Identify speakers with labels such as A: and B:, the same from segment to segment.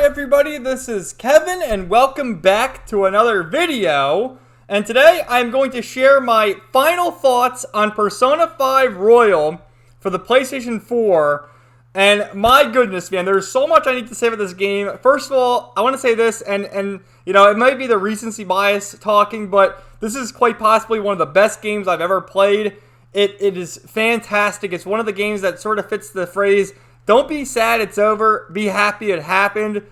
A: everybody, this is Kevin and welcome back to another video. And today I'm going to share my final thoughts on Persona 5 Royal for the PlayStation 4. And my goodness, man, there's so much I need to say about this game. First of all, I want to say this, and you know, it might be the recency bias talking, but this is quite possibly one of the best games I've ever played. It is fantastic. It's one of the games that sort of fits the phrase, don't be sad it's over, be happy it happened.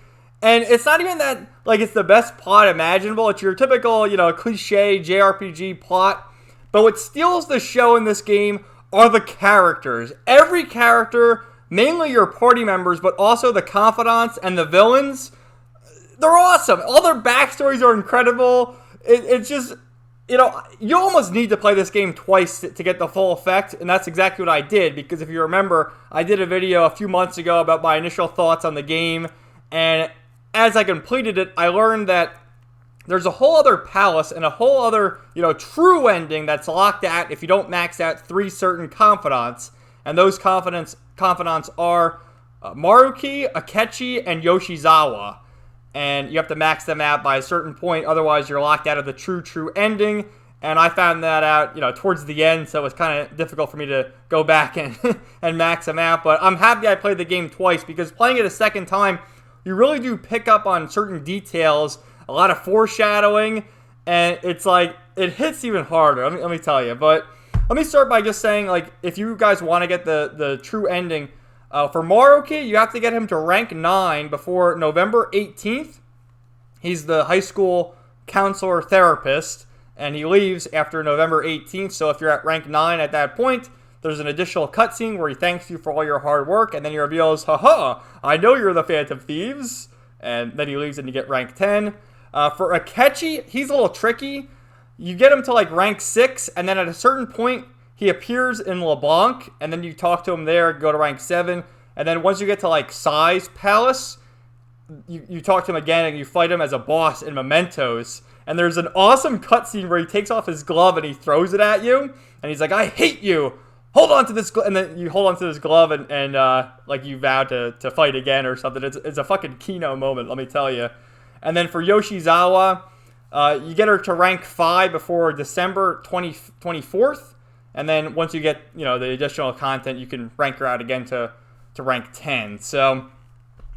A: And it's not even that, like, it's the best plot imaginable. It's your typical, you know, cliche JRPG plot. But what steals the show in this game are the characters. Every character, mainly your party members, but also the confidants and the villains, they're awesome. All their backstories are incredible. It's just, you know, you almost need to play this game twice to get the full effect, and that's exactly what I did, because if you remember, I did a video a few months ago about my initial thoughts on the game, and as I completed it, I learned that there's a whole other palace and a whole other, you know, true ending that's locked at if you don't max out 3 certain confidants, and those confidants are Maruki, Akechi, and Yoshizawa. And you have to max them out by a certain point, otherwise you're locked out of the true ending. And I found that out, you know, towards the end, so it was kind of difficult for me to go back and and max them out. But I'm happy I played the game twice, because playing it a second time, you really do pick up on certain details, a lot of foreshadowing, and it's like, it hits even harder, let me tell you. But let me start by just saying, like, if you guys want to get the true ending, for Maruki, you have to get him to rank 9 before November 18th. He's the high school counselor therapist, and he leaves after November 18th. So if you're at rank 9 at that point, there's an additional cutscene where he thanks you for all your hard work, and then he reveals, haha, I know you're the Phantom Thieves. And then he leaves and you get rank 10. For Akechi, he's a little tricky. You get him to like rank 6, and then at a certain point, he appears in LeBlanc, and then you talk to him there, go to rank 7, and then once you get to, like, Sai's Palace, you talk to him again, and you fight him as a boss in Mementos, and there's an awesome cutscene where he takes off his glove and he throws it at you, and he's like, I hate you! Hold on to this glove! And then you hold on to this glove, and like, you vow to fight again or something. It's a fucking Kino moment, let me tell you. And then for Yoshizawa, you get her to rank 5 before December 24th. And then once you get, you know, the additional content, you can rank her out again to rank 10. So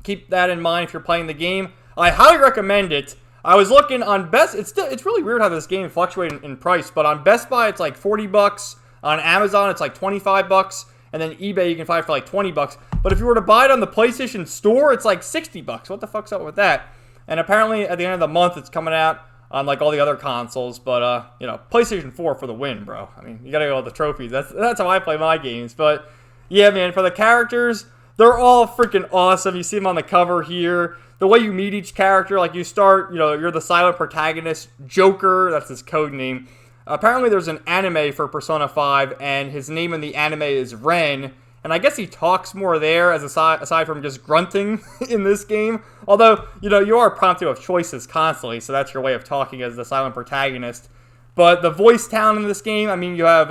A: keep that in mind if you're playing the game. I highly recommend it. I was looking on Best. It's really weird how this game fluctuates in price, but on Best Buy it's like $40. On Amazon it's like $25, and then eBay you can find it for like $20. But if you were to buy it on the PlayStation Store, it's like $60. What the fuck's up with that? And apparently at the end of the month it's coming out on like all the other consoles, but you know, PlayStation 4 for the win, bro. I mean, you gotta go with the trophies. That's how I play my games. But yeah, man, for the characters, they're all freaking awesome. You see them on the cover here. The way you meet each character, like you start, you know, you're the silent protagonist, Joker. That's his code name. Apparently, there's an anime for Persona 5, and his name in the anime is Ren. And I guess he talks more there, aside from just grunting in this game. Although, you know, you are prompted with choices constantly, so that's your way of talking as the silent protagonist. But the voice talent in this game, I mean, you have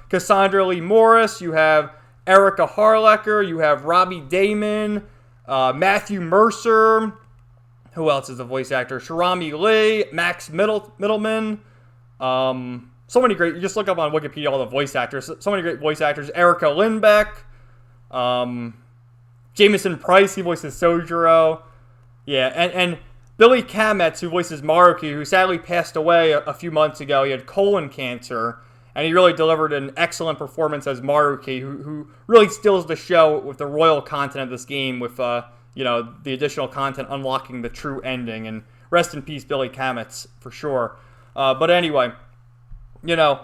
A: Cassandra Lee Morris, you have Erica Harlecker, you have Robbie Damon, Matthew Mercer. Who else is the voice actor? Shirami Lee, Max Middleman. So many great, you just look up on Wikipedia all the voice actors. So many great voice actors. Erica Lindbeck. Jameson Price, he voices Sojiro. Yeah, and Billy Kametz, who voices Maruki, who sadly passed away a few months ago. He had colon cancer, and he really delivered an excellent performance as Maruki, who really steals the show with the royal content of this game, with you know, the additional content unlocking the true ending. And rest in peace, Billy Kametz, for sure. But anyway, you know,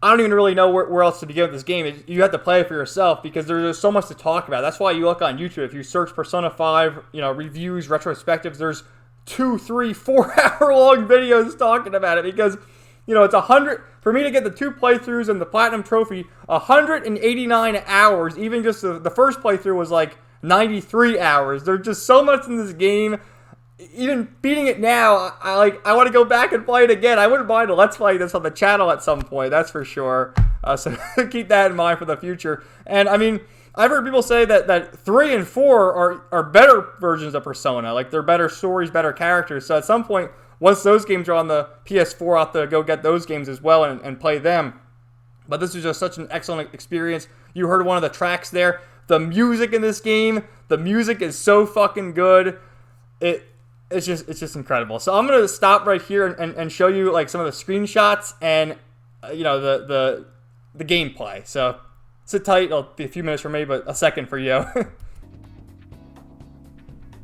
A: I don't even really know where else to begin with this game. You have to play it for yourself, because there's so much to talk about. That's why you look on YouTube. If you search Persona 5, you know, reviews, retrospectives, there's 2, 3, 4 hour long videos talking about it, because, you know, it's 100, for me to get the 2 playthroughs and the Platinum Trophy, 189 hours. Even just the first playthrough was like 93 hours. There's just so much in this game. Even beating it now, I want to go back and play it again. I wouldn't mind let's play this on the channel at some point, that's for sure. So keep that in mind for the future. And I mean, I've heard people say that 3 and 4 are better versions of Persona. Like, they're better stories, better characters. So at some point, once those games are on the PS4, I'll have to go get those games as well and play them. But this was just such an excellent experience. You heard one of the tracks there. The music in this game, the music is so fucking good. It's just incredible. So I'm gonna stop right here and show you like some of the screenshots and the gameplay. So sit tight. It'll be a few minutes for me, but a second for you.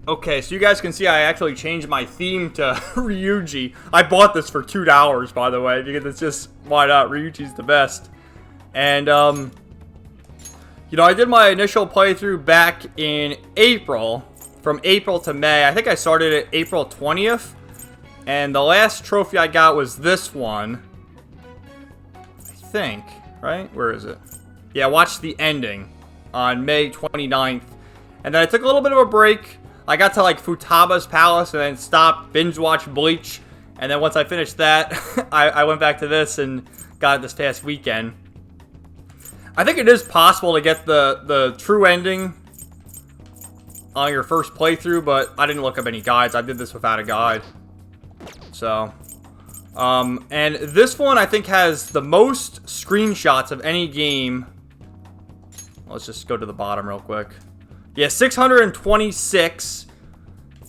A: Okay, so you guys can see I actually changed my theme to Ryuji. I bought this for $2, by the way, because it's just, why not? Ryuji's the best. And, I did my initial playthrough back in April, from April to May. I think I started at April 20th, and the last trophy I got was this one. I think, right? Where is it? Yeah, I watched the ending on May 29th, and then I took a little bit of a break. I got to like Futaba's palace and then stopped, binge watched Bleach, and then once I finished that, I went back to this and got it this past weekend. I think it is possible to get the true ending on your first playthrough, but I didn't look up any guides. I did this without a guide. So, and this one I think has the most screenshots of any game. Let's just go to the bottom real quick. Yeah, 626,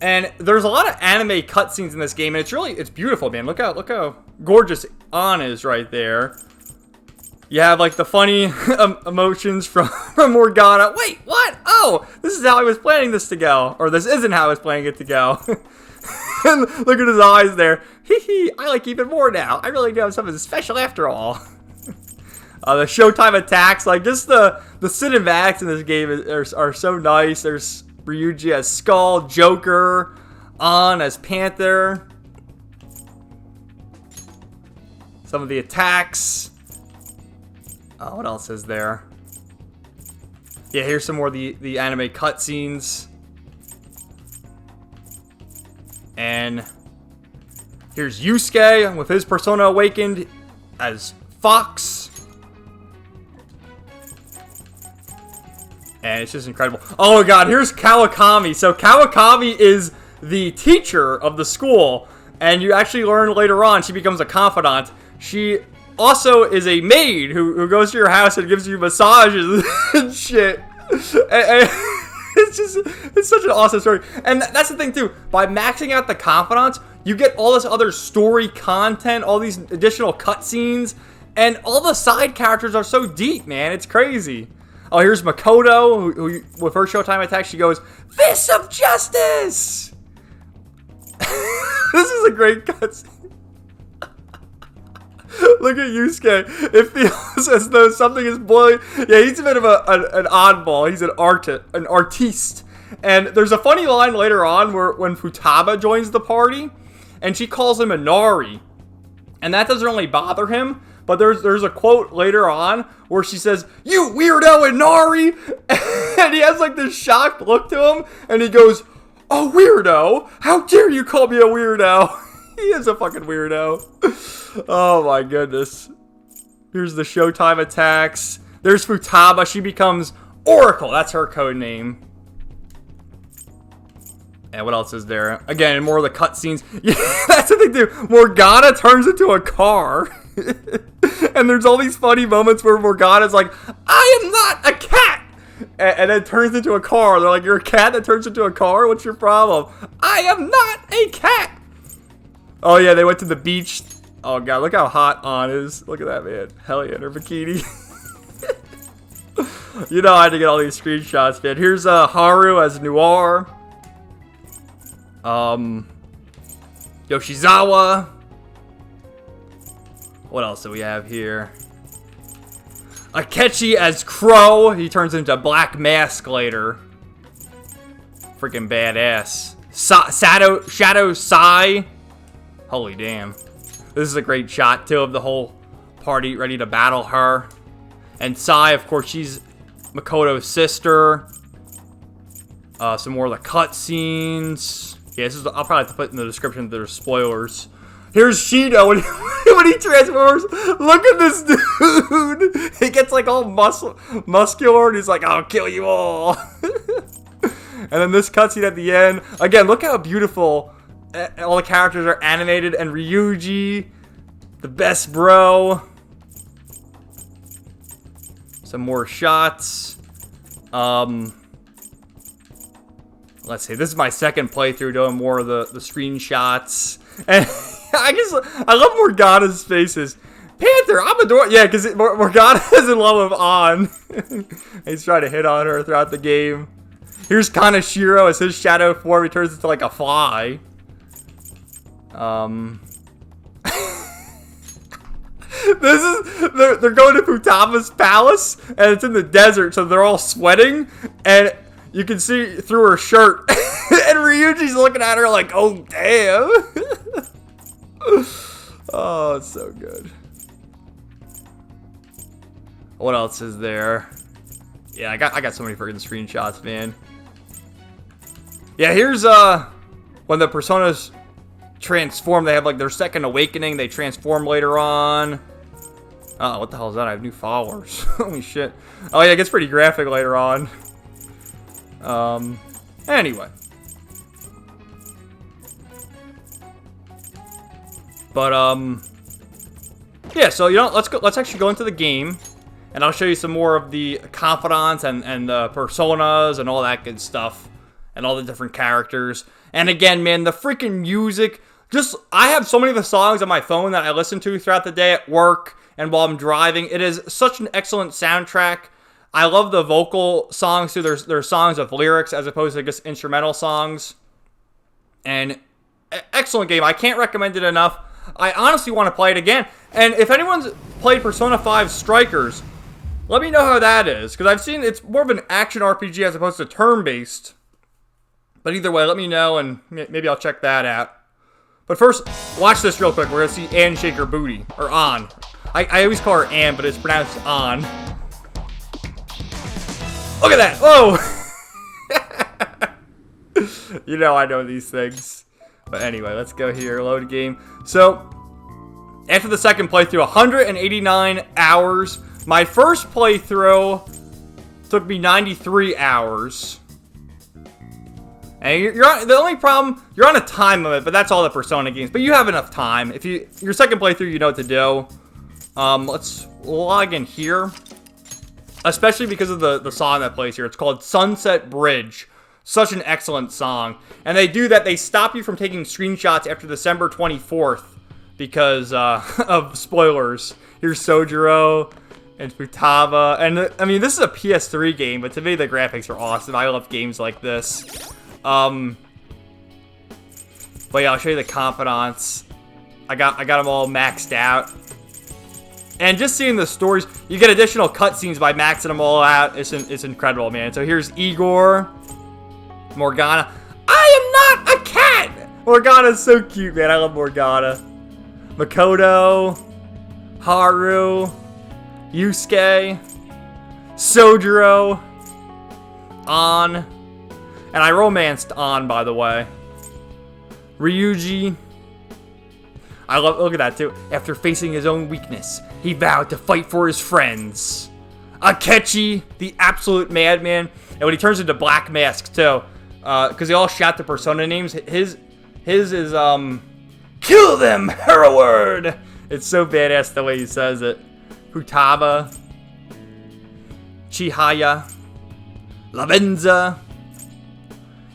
A: and there's a lot of anime cutscenes in this game, and it's beautiful, man. Look how gorgeous Ann is right there. You have like the funny emotions from Morgana. Wait, what? Oh, this is how I was planning this to go, or this isn't how I was planning it to go. And look at his eyes there. Hee hee, I like even more now. I really do have something special after all. The Showtime attacks, like just the cinematics in this game are so nice. There's Ryuji as Skull, Joker, Ann as Panther. Some of the attacks. What else is there? Yeah, here's some more of the anime cutscenes. And here's Yusuke with his Persona Awakened as Fox. And it's just incredible. Oh god, here's Kawakami. So Kawakami is the teacher of the school. And you actually learn later on she becomes a confidant. She also is a maid who goes to your house and gives you massages and shit. And it's such an awesome story. And that's the thing too. By maxing out the confidants, you get all this other story content, all these additional cutscenes, and all the side characters are so deep, man. It's crazy. Oh, here's Makoto, who with her Showtime attack, she goes, "Fist of Justice!" This is a great cutscene. Look at Yusuke. It feels as though something is boiling. Yeah, he's a bit of an oddball. He's an artiste. And there's a funny line later on when Futaba joins the party, and she calls him Inari. And that doesn't really bother him. But there's a quote later on where she says, "You weirdo Inari!" And he has like this shocked look to him. And he goes, "A weirdo? How dare you call me a weirdo?" He is a fucking weirdo. Oh my goodness. Here's the Showtime attacks. There's Futaba. She becomes Oracle. That's her code name. And what else is there? Again, more of the cutscenes. Yeah, that's the thing too. Morgana turns into a car. And there's all these funny moments where Morgana's like, "I am not a cat!" And then turns into a car. They're like, "You're a cat that turns into a car? What's your problem?" "I am not a cat!" Oh yeah, they went to the beach. Oh god, look how hot Ann is. Look at that, man. Hell yeah, in her bikini. You know I had to get all these screenshots, man. Here's Haru as Noir. Yoshizawa. What else do we have here? Akechi as Crow. He turns into Black Mask later. Freaking badass. Shadow Sai. Holy damn. This is a great shot, too, of the whole party ready to battle her. And Sai, of course, she's Makoto's sister. Some more of the cutscenes. Yeah, I'll probably have to put in the description that there's spoilers. Here's Shido when when he transforms. Look at this dude. He gets like all muscular and he's like, I'll kill you all. And then this cutscene at the end. Again, look how beautiful all the characters are animated. And Ryuji, the best bro. Some more shots. Let's see. This is my second playthrough doing more of the screenshots. And I love Morgana's faces. Panther, I'm adoring. Yeah, because Morgana is in love with Ann. He's trying to hit on her throughout the game. Here's Kaneshiro as his shadow form. He turns into like a fly. This is they're going to Futama's palace, and it's in the desert, so they're all sweating, and you can see through her shirt, and Ryuji's looking at her like, "Oh damn!" Oh, it's so good. What else is there? Yeah, I got so many freaking screenshots, man. Yeah, here's when the personas transform. They have like their second awakening. They transform later on. Oh, what the hell is that? I have new followers. Holy shit. Oh yeah, it gets pretty graphic later on. Anyway. But yeah, so you know, let's actually go into the game, and I'll show you some more of the confidants and the personas and all that good stuff and all the different characters. And again, man, the freaking music, I have so many of the songs on my phone that I listen to throughout the day at work and while I'm driving. It is such an excellent soundtrack. I love the vocal songs too. There's songs with lyrics as opposed to just instrumental songs. And excellent game. I can't recommend it enough. I honestly want to play it again. And if anyone's played Persona 5 Strikers, let me know how that is. Because I've seen it's more of an action RPG as opposed to turn-based. But either way, let me know and maybe I'll check that out. But first, watch this real quick. We're going to see Ann shake her booty. Or An. I always call her Ann, but it's pronounced An. Look at that! Whoa! You know I know these things. But anyway, let's go here. Load game. So, after the second playthrough, 189 hours. My first playthrough took me 93 hours. And you're on, the only problem, you're on a time limit, but that's all the Persona games. But you have enough time. If your second playthrough, you know what to do. Let's log in here. Especially because of the song that plays here. It's called Sunset Bridge. Such an excellent song. And they do that. They stop you from taking screenshots after December 24th. Because of spoilers. Here's Sojiro and Futaba. And, I mean, this is a PS3 game. But to me, the graphics are awesome. I love games like this. But yeah, I'll show you the confidants. I got them all maxed out. And just seeing the stories, you get additional cutscenes by maxing them all out. It's incredible, man. So here's Igor, Morgana. I am not a cat! Morgana's so cute, man. I love Morgana. Makoto, Haru, Yusuke, Sojiro, An. And I romanced An, by the way. Ryuji. Look at that too. After facing his own weakness, he vowed to fight for his friends. Akechi, the absolute madman. And when he turns into Black Mask too. Because they all shout the Persona names. His is, kill them, Hereward! It's so badass the way he says it. Futaba. Chihaya. Lavenza.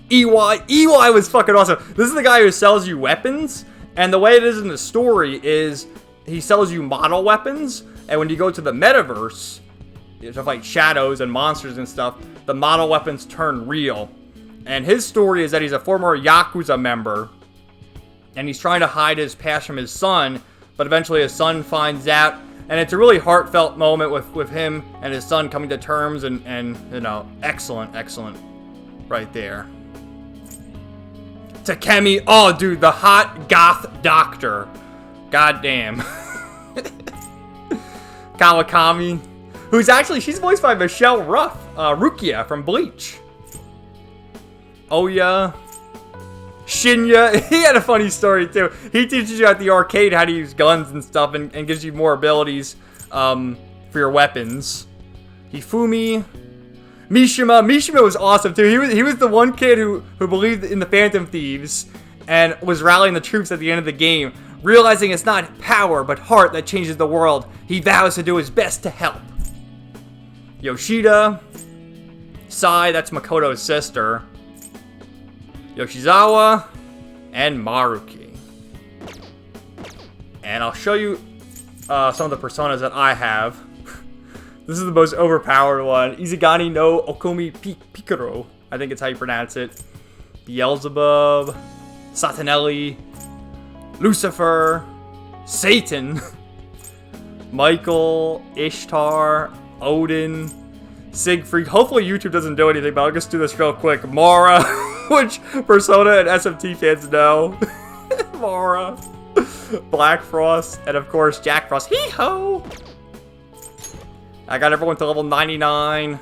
A: EY was fucking awesome. This is the guy who sells you weapons. And the way it is in the story is he sells you model weapons. And when you go to the metaverse, to fight shadows and monsters and stuff, the model weapons turn real. And his story is that he's a former Yakuza member. And he's trying to hide his past from his son. But eventually his son finds out. And it's a really heartfelt moment with him and his son coming to terms. And you know, excellent right there. Takemi, oh dude, the hot goth doctor. God damn. Kawakami, who's actually, she's voiced by Michelle Rukia from Bleach. Oya, Shinya, he had a funny story too. He teaches you at the arcade how to use guns and stuff and gives you more abilities for your weapons. Hifumi. Mishima was awesome too. He was the one kid who believed in the Phantom Thieves and was rallying the troops at the end of the game. Realizing it's not power but heart that changes the world, he vows to do his best to help. Yoshida. Sai, that's Makoto's sister. Yoshizawa. And Maruki. And I'll show you some of the personas that I have. This is the most overpowered one. Izagani no Okomi Pikaro. I think it's how you pronounce it. Beelzebub. Satanelli. Lucifer. Satan. Michael. Ishtar. Odin. Siegfried. Hopefully YouTube doesn't do anything, but I'll just do this real quick. Mara. Which Persona and SMT fans know. Mara. Black Frost. And of course Jack Frost. Hee-ho! I got everyone to level 99.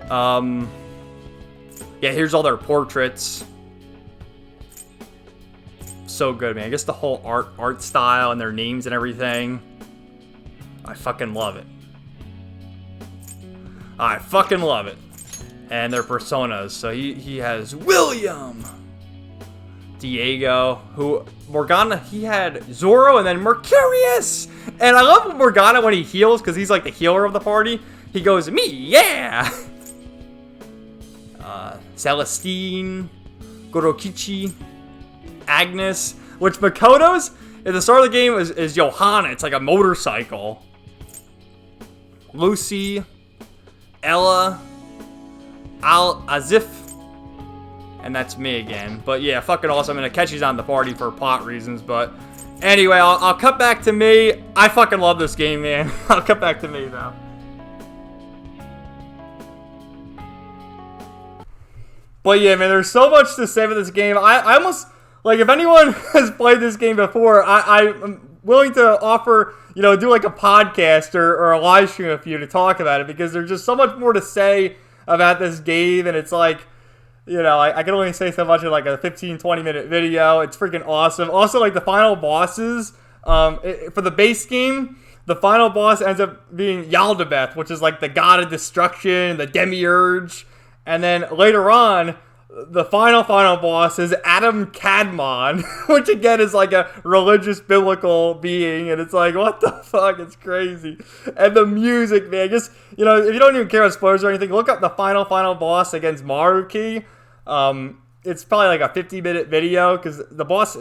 A: Yeah, here's all their portraits. So good, man. I guess the whole art style and their names and everything. I fucking love it. I fucking love it. And their personas. So he has William. Diego, who Morgana, he had Zoro and then Mercurius. And I love Morgana when he heals because he's like the healer of the party. He goes, me, yeah. Celestine, Gorokichi, Agnes, which Makoto's at the start of the game is Johanna. It's like a motorcycle. Lucy, Ella, Azif. And that's me again. But yeah, fucking awesome. And Akechi's on the party for plot reasons. But anyway, I'll cut back to me. I fucking love this game, man. I'll cut back to me, though. But yeah, man, there's so much to say about this game. I almost, like, if anyone has played this game before, I'm willing to offer, you know, do like a podcast or a live stream with you to talk about it. Because there's just so much more to say about this game. And it's like, you know, I can only say so much in like a 15-20 minute video. It's freaking awesome. Also, like the final bosses, for the base game, the final boss ends up being Yaldabeth, which is like the god of destruction, the demiurge. And then later on, the final boss is Adam Kadmon, which again is like a religious biblical being. And it's like, what the fuck? It's crazy. And the music, man, just, you know, if you don't even care about spoilers or anything, look up the final boss against Maruki. It's probably like a 50-minute video because the boss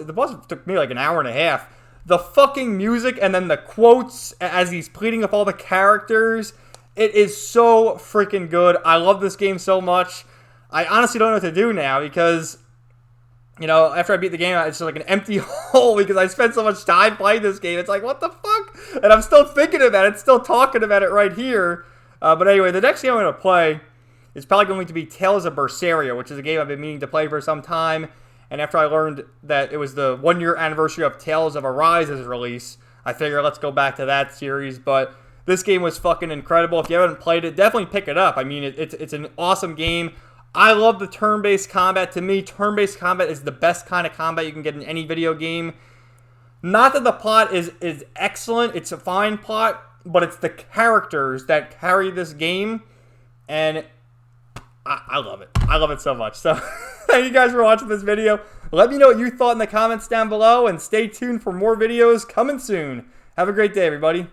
A: took me like an hour and a half. The fucking music and then the quotes as he's pleading with all the characters, it is so freaking good. I love this game so much. I honestly don't know what to do now because, you know, after I beat the game, it's just like an empty hole because I spent so much time playing this game. It's like, what the fuck? And I'm still thinking about it, still talking about it right here. But anyway, the next game I'm going to play is probably going to be Tales of Berseria, which is a game I've been meaning to play for some time. And after I learned that it was the 1-year anniversary of Tales of Arise's release, I figured let's go back to that series. But this game was fucking incredible. If you haven't played it, definitely pick it up. I mean, it's an awesome game. I love the turn-based combat. To me, turn-based combat is the best kind of combat you can get in any video game. Not that the plot is excellent. It's a fine plot, but it's the characters that carry this game. And I love it. I love it so much. So thank you guys for watching this video. Let me know what you thought in the comments down below. And stay tuned for more videos coming soon. Have a great day, everybody.